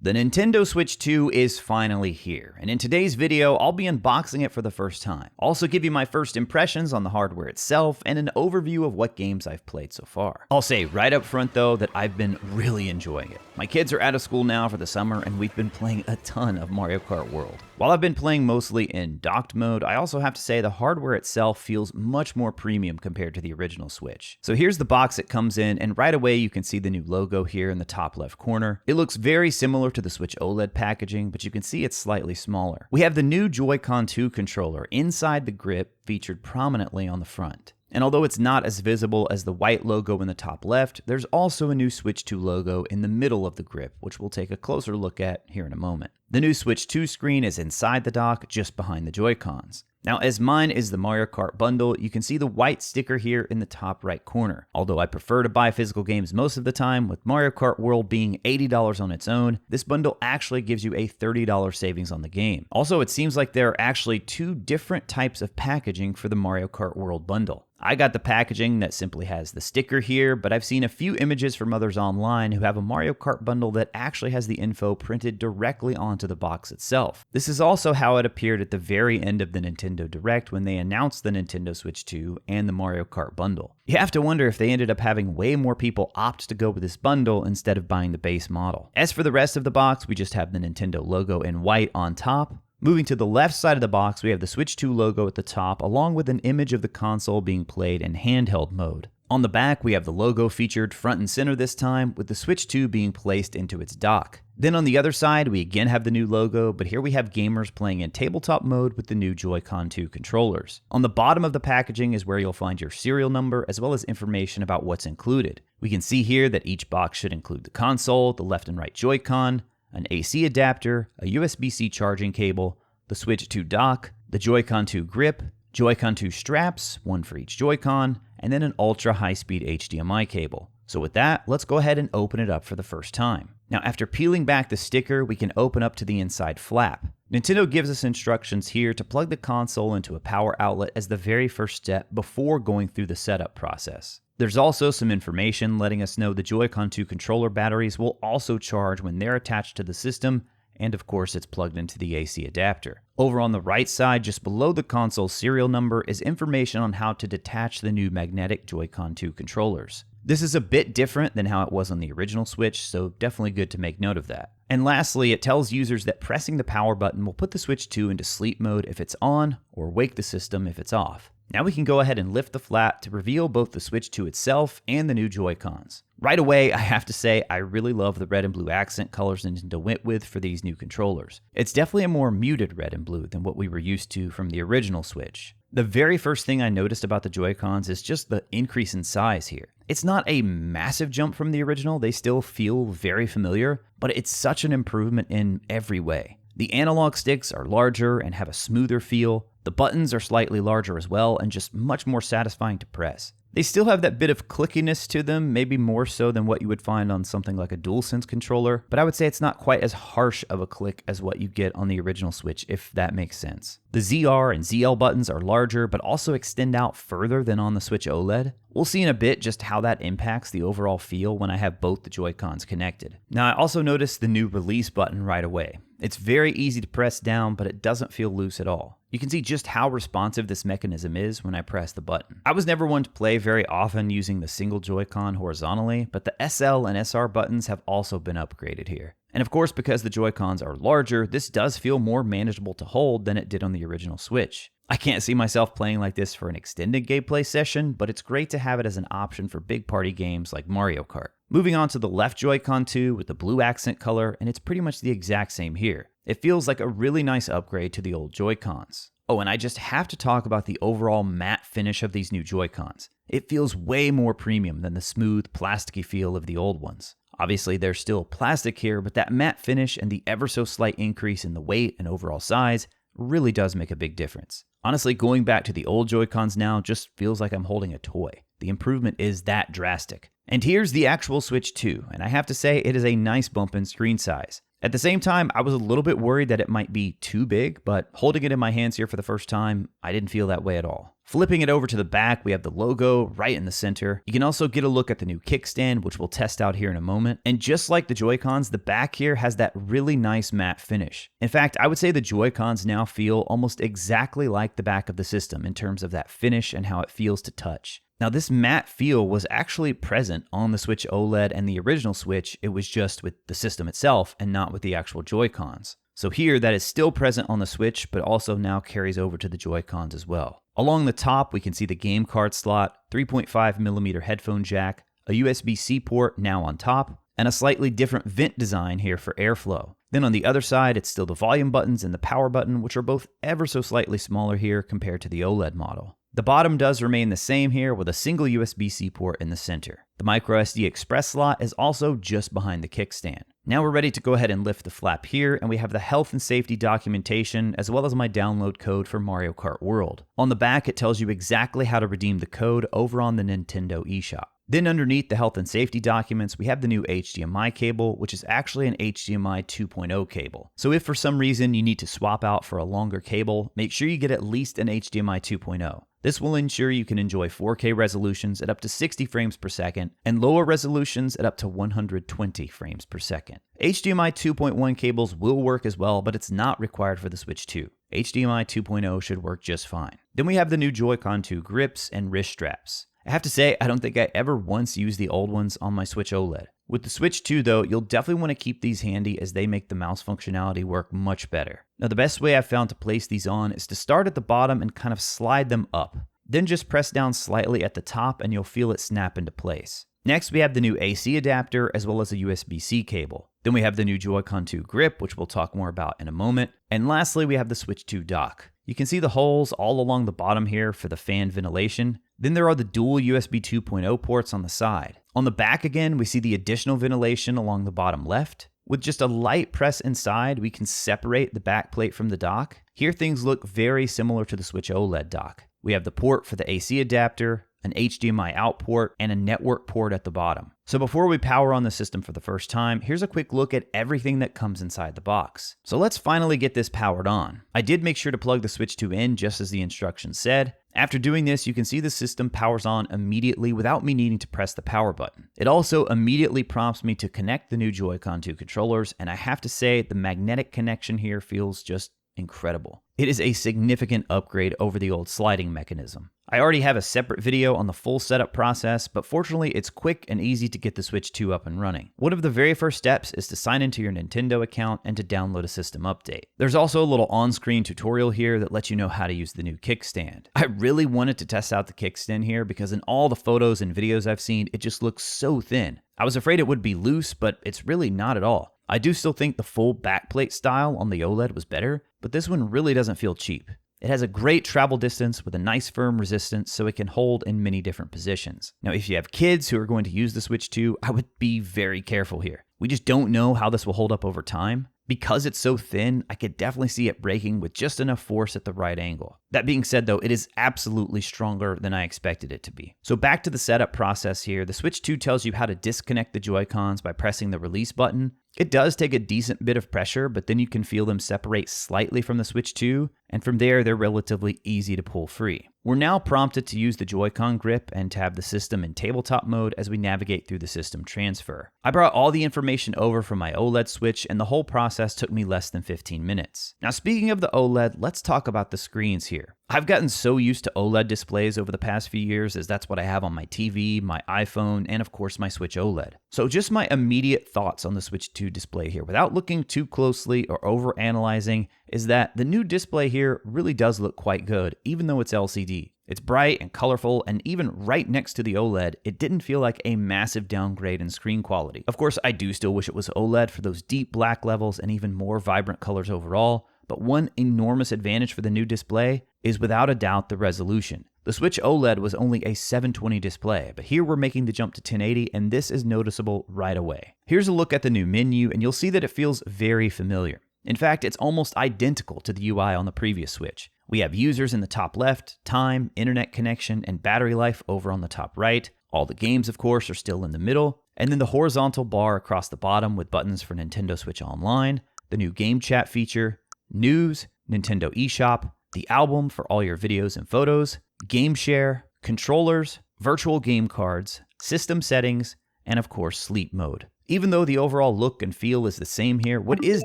The Nintendo Switch 2 is finally here, and in today's video, I'll be unboxing it for the first time. I'll also give you my first impressions on the hardware itself and an overview of what games I've played so far. I'll say right up front though that I've been really enjoying it. My kids are out of school now for the summer and we've been playing a ton of Mario Kart World. While I've been playing mostly in docked mode, I also have to say the hardware itself feels much more premium compared to the original Switch. So here's the box it comes in, and right away you can see the new logo here in the top left corner. It looks very similar to the Switch OLED packaging, but you can see it's slightly smaller. We have the new Joy-Con 2 controller inside the grip featured prominently on the front. And although it's not as visible as the white logo in the top left, there's also a new Switch 2 logo in the middle of the grip, which we'll take a closer look at here in a moment. The new Switch 2 screen is inside the dock, just behind the Joy-Cons. Now, as mine is the Mario Kart bundle, you can see the white sticker here in the top right corner. Although I prefer to buy physical games most of the time, with Mario Kart World being $80 on its own, this bundle actually gives you a $30 savings on the game. Also, it seems like there are actually two different types of packaging for the Mario Kart World bundle. I got the packaging that simply has the sticker here, but I've seen a few images from others online who have a Mario Kart bundle that actually has the info printed directly onto the box itself. This is also how it appeared at the very end of the Nintendo Direct when they announced the Nintendo Switch 2 and the Mario Kart bundle. You have to wonder if they ended up having way more people opt to go with this bundle instead of buying the base model. As for the rest of the box, we just have the Nintendo logo in white on top. Moving to the left side of the box, we have the Switch 2 logo at the top, along with an image of the console being played in handheld mode. On the back, we have the logo featured front and center this time, with the Switch 2 being placed into its dock. Then on the other side, we again have the new logo, but here we have gamers playing in tabletop mode with the new Joy-Con 2 controllers. On the bottom of the packaging is where you'll find your serial number, as well as information about what's included. We can see here that each box should include the console, the left and right Joy-Con, an AC adapter, a USB-C charging cable, the Switch 2 dock, the Joy-Con 2 grip, Joy-Con 2 straps, one for each Joy-Con, and then an ultra high-speed HDMI cable. So with that, let's go ahead and open it up for the first time. Now, after peeling back the sticker, we can open up to the inside flap. Nintendo gives us instructions here to plug the console into a power outlet as the very first step before going through the setup process. There's also some information letting us know the Joy-Con 2 controller batteries will also charge when they're attached to the system, and of course it's plugged into the AC adapter. Over on the right side, just below the console's serial number, is information on how to detach the new magnetic Joy-Con 2 controllers. This is a bit different than how it was on the original Switch, so definitely good to make note of that. And lastly, it tells users that pressing the power button will put the Switch 2 into sleep mode if it's on, or wake the system if it's off. Now we can go ahead and lift the flap to reveal both the Switch 2 itself and the new Joy-Cons. Right away, I have to say I really love the red and blue accent colors Nintendo went with for these new controllers. It's definitely a more muted red and blue than what we were used to from the original Switch. The very first thing I noticed about the Joy-Cons is just the increase in size here. It's not a massive jump from the original, they still feel very familiar, but it's such an improvement in every way. The analog sticks are larger and have a smoother feel. The buttons are slightly larger as well and just much more satisfying to press. They still have that bit of clickiness to them, maybe more so than what you would find on something like a DualSense controller, but I would say it's not quite as harsh of a click as what you get on the original Switch, if that makes sense. The ZR and ZL buttons are larger, but also extend out further than on the Switch OLED. We'll see in a bit just how that impacts the overall feel when I have both the Joy-Cons connected. Now, I also noticed the new release button right away. It's very easy to press down, but it doesn't feel loose at all. You can see just how responsive this mechanism is when I press the button. I was never one to play very often using the single Joy-Con horizontally, but the SL and SR buttons have also been upgraded here. And of course, because the Joy-Cons are larger, this does feel more manageable to hold than it did on the original Switch. I can't see myself playing like this for an extended gameplay session, but it's great to have it as an option for big party games like Mario Kart. Moving on to the left Joy-Con 2 with the blue accent color, and it's pretty much the exact same here. It feels like a really nice upgrade to the old Joy-Cons. Oh, and I just have to talk about the overall matte finish of these new Joy-Cons. It feels way more premium than the smooth, plasticky feel of the old ones. Obviously, there's still plastic here, but that matte finish and the ever so slight increase in the weight and overall size really does make a big difference. Honestly, going back to the old Joy-Cons now just feels like I'm holding a toy. The improvement is that drastic. And here's the actual Switch 2, and I have to say it is a nice bump in screen size. At the same time, I was a little bit worried that it might be too big, but holding it in my hands here for the first time, I didn't feel that way at all. Flipping it over to the back, we have the logo right in the center. You can also get a look at the new kickstand, which we'll test out here in a moment. And just like the Joy-Cons, the back here has that really nice matte finish. In fact, I would say the Joy-Cons now feel almost exactly like the back of the system in terms of that finish and how it feels to touch. Now, this matte feel was actually present on the Switch OLED and the original Switch. It was just with the system itself and not with the actual Joy-Cons. So here, that is still present on the Switch, but also now carries over to the Joy-Cons as well. Along the top, we can see the game card slot, 3.5mm headphone jack, a USB-C port now on top, and a slightly different vent design here for airflow. Then on the other side, it's still the volume buttons and the power button, which are both ever so slightly smaller here compared to the OLED model. The bottom does remain the same here with a single USB-C port in the center. The microSD express slot is also just behind the kickstand. Now we're ready to go ahead and lift the flap here, and we have the health and safety documentation as well as my download code for Mario Kart World. On the back, it tells you exactly how to redeem the code over on the Nintendo eShop. Then underneath the health and safety documents, we have the new HDMI cable, which is actually an HDMI 2.0 cable. So if for some reason you need to swap out for a longer cable, make sure you get at least an HDMI 2.0. This will ensure you can enjoy 4K resolutions at up to 60 frames per second and lower resolutions at up to 120 frames per second. HDMI 2.1 cables will work as well, but it's not required for the Switch 2. HDMI 2.0 should work just fine. Then we have the new Joy-Con 2 grips and wrist straps. I have to say, I don't think I ever once used the old ones on my Switch OLED. With the Switch 2 though, you'll definitely want to keep these handy as they make the mouse functionality work much better. Now the best way I've found to place these on is to start at the bottom and kind of slide them up. Then just press down slightly at the top and you'll feel it snap into place. Next, we have the new AC adapter as well as a USB-C cable. Then we have the new Joy-Con 2 grip, which we'll talk more about in a moment. And lastly, we have the Switch 2 dock. You can see the holes all along the bottom here for the fan ventilation. Then there are the dual USB 2.0 ports on the side. On the back again, we see the additional ventilation along the bottom left. With just a light press inside, we can separate the back plate from the dock. Here things look very similar to the Switch OLED dock. We have the port for the AC adapter, an HDMI out port, and a network port at the bottom. So before we power on the system for the first time, here's a quick look at everything that comes inside the box. So let's finally get this powered on. I did make sure to plug the Switch 2 in just as the instructions said. After doing this, you can see the system powers on immediately without me needing to press the power button. It also immediately prompts me to connect the new Joy-Con 2 controllers, and I have to say the magnetic connection here feels just incredible. It is a significant upgrade over the old sliding mechanism. I already have a separate video on the full setup process, but fortunately it's quick and easy to get the Switch 2 up and running. One of the very first steps is to sign into your Nintendo account and to download a system update. There's also a little on-screen tutorial here that lets you know how to use the new kickstand. I really wanted to test out the kickstand here because in all the photos and videos I've seen, it just looks so thin. I was afraid it would be loose, but it's really not at all. I do still think the full backplate style on the OLED was better, but this one really doesn't feel cheap. It has a great travel distance with a nice firm resistance so it can hold in many different positions. Now, if you have kids who are going to use the Switch 2, I would be very careful here. We just don't know how this will hold up over time. Because it's so thin, I could definitely see it breaking with just enough force at the right angle. That being said though, it is absolutely stronger than I expected it to be. So back to the setup process here, the Switch 2 tells you how to disconnect the Joy-Cons by pressing the release button. It does take a decent bit of pressure, but then you can feel them separate slightly from the Switch 2, and from there they're relatively easy to pull free. We're now prompted to use the Joy-Con grip and to have the system in tabletop mode as we navigate through the system transfer. I brought all the information over from my OLED Switch and the whole process took me less than 15 minutes. Now speaking of the OLED, let's talk about the screens here. I've gotten so used to OLED displays over the past few years as that's what I have on my TV, my iPhone, and of course my Switch OLED. So just my immediate thoughts on the Switch 2 display here without looking too closely or over-analyzing is that the new display here really does look quite good, even though it's LCD. It's bright and colorful, and even right next to the OLED, it didn't feel like a massive downgrade in screen quality. Of course, I do still wish it was OLED for those deep black levels and even more vibrant colors overall, but one enormous advantage for the new display is without a doubt the resolution. The Switch OLED was only a 720 display, but here we're making the jump to 1080, and this is noticeable right away. Here's a look at the new menu, and you'll see that it feels very familiar. In fact, it's almost identical to the UI on the previous Switch. We have users in the top left, time, internet connection, and battery life over on the top right. All the games, of course, are still in the middle. And then the horizontal bar across the bottom with buttons for Nintendo Switch Online, the new game chat feature, news, Nintendo eShop, the album for all your videos and photos, game share, controllers, virtual game cards, system settings, and of course sleep mode. Even though the overall look and feel is the same here, what is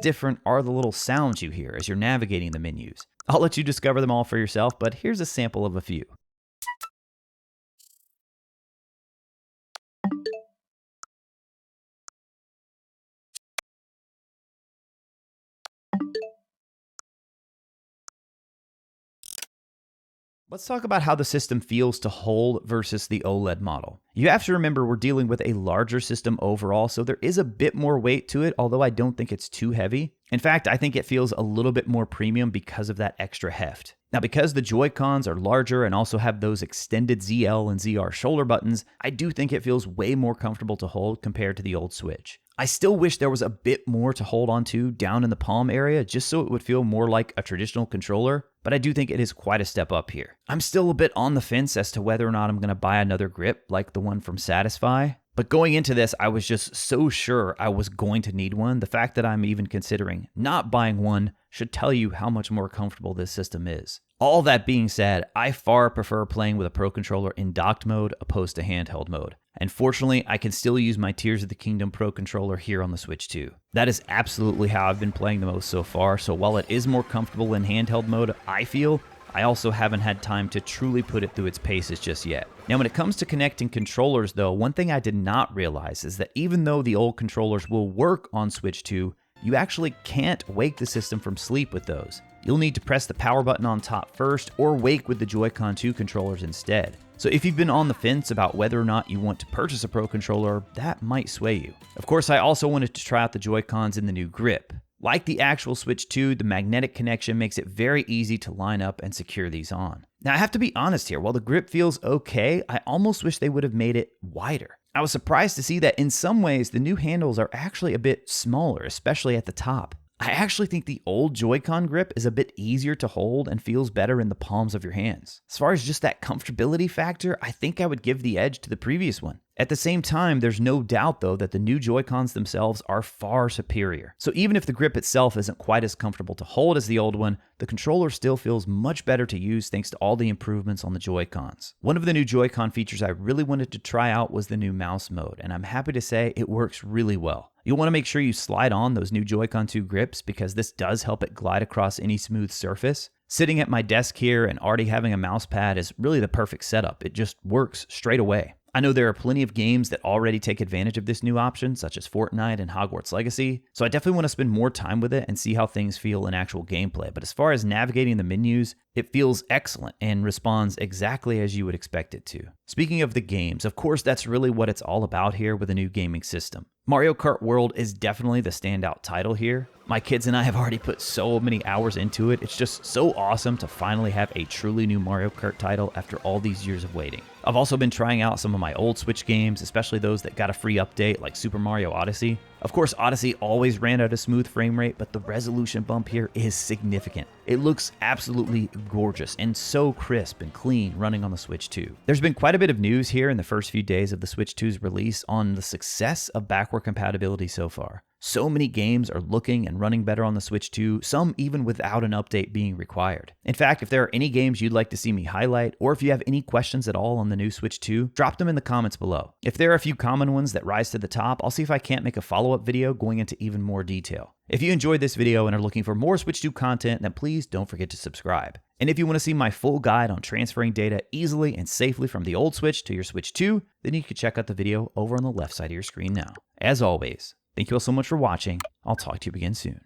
different are the little sounds you hear as you're navigating the menus. I'll let you discover them all for yourself, but here's a sample of a few. Let's talk about how the system feels to hold versus the OLED model. You have to remember we're dealing with a larger system overall, so there is a bit more weight to it, although I don't think it's too heavy. In fact, I think it feels a little bit more premium because of that extra heft. Now, because the Joy-Cons are larger and also have those extended ZL and ZR shoulder buttons, I do think it feels way more comfortable to hold compared to the old Switch. I still wish there was a bit more to hold onto down in the palm area just so it would feel more like a traditional controller, but I do think it is quite a step up here. I'm still a bit on the fence as to whether or not I'm going to buy another grip like the one from Satisfy. But going into this, I was just so sure I was going to need one. The fact that I'm even considering not buying one should tell you how much more comfortable this system is. All that being said, I far prefer playing with a Pro Controller in docked mode opposed to handheld mode. And fortunately, I can still use my Tears of the Kingdom Pro Controller here on the Switch 2. That is absolutely how I've been playing the most so far, so while it is more comfortable in handheld mode, I also haven't had time to truly put it through its paces just yet. Now, when it comes to connecting controllers though, one thing I did not realize is that even though the old controllers will work on Switch 2, you actually can't wake the system from sleep with those. You'll need to press the power button on top first or wake with the Joy-Con 2 controllers instead. So if you've been on the fence about whether or not you want to purchase a Pro Controller, that might sway you. Of course, I also wanted to try out the Joy-Cons in the new grip. Like the actual Switch 2, the magnetic connection makes it very easy to line up and secure these on. Now, I have to be honest here, while the grip feels okay, I almost wish they would have made it wider. I was surprised to see that in some ways, the new handles are actually a bit smaller, especially at the top. I actually think the old Joy-Con grip is a bit easier to hold and feels better in the palms of your hands. As far as just that comfortability factor, I think I would give the edge to the previous one. At the same time, there's no doubt though that the new Joy-Cons themselves are far superior. So even if the grip itself isn't quite as comfortable to hold as the old one, the controller still feels much better to use thanks to all the improvements on the Joy-Cons. One of the new Joy-Con features I really wanted to try out was the new mouse mode, and I'm happy to say it works really well. You'll want to make sure you slide on those new Joy-Con 2 grips because this does help it glide across any smooth surface. Sitting at my desk here and already having a mouse pad is really the perfect setup. It just works straight away. I know there are plenty of games that already take advantage of this new option, such as Fortnite and Hogwarts Legacy, so I definitely want to spend more time with it and see how things feel in actual gameplay. But as far as navigating the menus, it feels excellent and responds exactly as you would expect it to. Speaking of the games, of course that's really what it's all about here with a new gaming system. Mario Kart World is definitely the standout title here. My kids and I have already put so many hours into it. It's just so awesome to finally have a truly new Mario Kart title after all these years of waiting. I've also been trying out some of my old Switch games, especially those that got a free update like Super Mario Odyssey. Of course, Odyssey always ran at a smooth frame rate, but the resolution bump here is significant. It looks absolutely gorgeous and so crisp and clean running on the Switch 2. There's been quite a bit of news here in the first few days of the Switch 2's release on the success of backward compatibility so far. So many games are looking and running better on the Switch 2, some even without an update being required. In fact, if there are any games you'd like to see me highlight, or if you have any questions at all on the new Switch 2, drop them in the comments below. If there are a few common ones that rise to the top, I'll see if I can't make a follow-up video going into even more detail. If you enjoyed this video and are looking for more Switch 2 content, then please don't forget to subscribe. And if you want to see my full guide on transferring data easily and safely from the old Switch to your Switch 2, then you can check out the video over on the left side of your screen now. As always, thank you all so much for watching. I'll talk to you again soon.